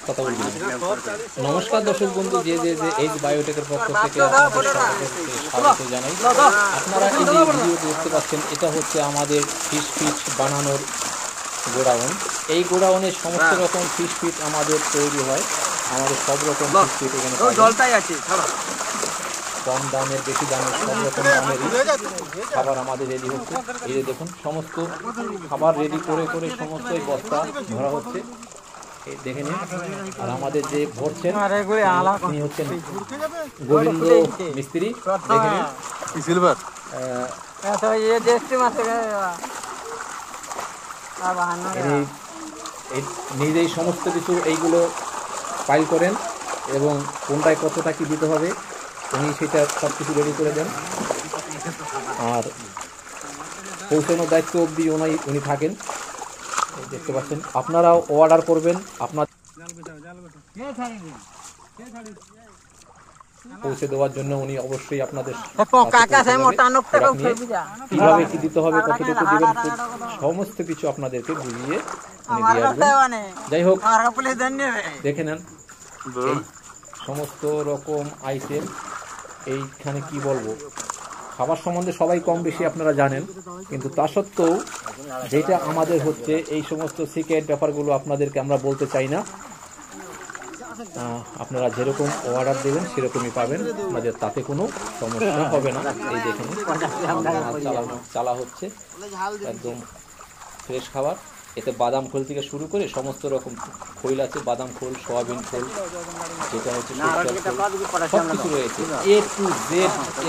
কথা বলবি। নমস্কার দর্শক বন্ধু, যে এইচ বায়োটেকের পক্ষ থেকে স্বাগত জানাই। আপনারা এই যে ভিডিওটি দেখতে পাচ্ছেন, এটা হচ্ছে আমাদের ফিশ ফিট বানানোর গোডাউন। এই গোডাউনের সমস্ত রকম ফিশ ফিট আমাদের তৈরি হয়। আমাদের সব রকম ফিশ ফিট এখানে কম দামের বেশি দামের সব রকম দামেরই খাবার আমাদের রেডি হচ্ছে। এই যে দেখুন, সমস্ত খাবার রেডি করে করে সমস্ত বস্তা ভরা হচ্ছে, এই দেখে নিন। আর আমাদের যে ভরছেন তিনি হচ্ছেন গোবিন্দ মিস্ত্রি, দেখে নিন। নিজেই সমস্ত কিছু এইগুলো ফাইল করেন এবং কোনটায় কতটা কি দিতে হবে উনি সেটা সব কিছু রেডি করে দেন। আর পৌঁছানোর দায়িত্ব অবধি উনি থাকেন, দেখতে পাচ্ছেন। আপনারাও অর্ডার করবেন, আপনার পৌঁছে দেওয়ার জন্য উনি অবশ্যই আপনাদের কিভাবে কি দিতে হবে, কতটুকু দিবেন, সমস্ত কিছু আপনাদেরকে বুঝিয়ে উনি দিয়ে আসবেন। যাই হোক, দেখে নেন এই সমস্ত রকম আইটেম। এইখানে কি বলবো, খাবার সম্বন্ধে সবাই কম বেশি আপনারা জানেন, কিন্তু তা সত্ত্বেও যেটা আমাদের হচ্ছে এই সমস্ত সিক্রেট ব্যাপারগুলো আপনাদেরকে আমরা বলতে চাই না। আপনারা যেরকম অর্ডার দেবেন সেরকমই পাবেন, আপনাদের তাতে কোনো সমস্যা হবে না। এই দেখুন, চালা হচ্ছে একদম ফ্রেশ খাবার। এতে বাদাম খোল থেকে শুরু করে সমস্ত রকম খোল আছে, বাদাম খোল, সয়াবিন খোল, যেটা হচ্ছে সব কিছু রয়েছে। A to Z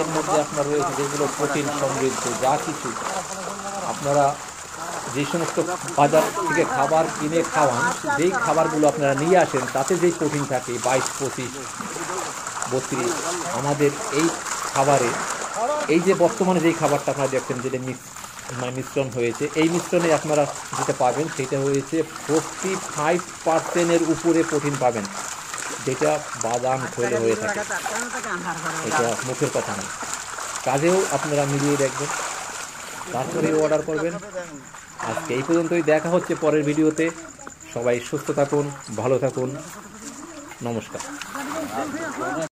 এর মধ্যে আপনার রয়েছে যেগুলো প্রোটিন সমৃদ্ধ, যা কিছু আপনারা যে সমস্ত বাজার থেকে খাবার কিনে খাওয়ান, যেই খাবারগুলো আপনারা নিয়ে আসেন তাতে যেই প্রোটিন থাকে 22, 25, 32, আমাদের এই খাবারে এই যে বর্তমানে যেই খাবারটা আপনারা দেখছেন যেটা মিশ্রণ হয়েছে, এই মিশ্রণে আপনারা যেটা পাবেন সেটা হয়েছে 45% উপরে প্রোটিন পাবেন, যেটা বাদাম খোলে হয়ে থাকে। এটা মুখের কথা নয়, কাজেও আপনারা মিলিয়ে দেখবেন, তারপরে অর্ডার করবেন। আজকে এই পর্যন্তই, দেখা হচ্ছে পরের ভিডিওতে। সবাই সুস্থ থাকুন, ভালো থাকুন, নমস্কার।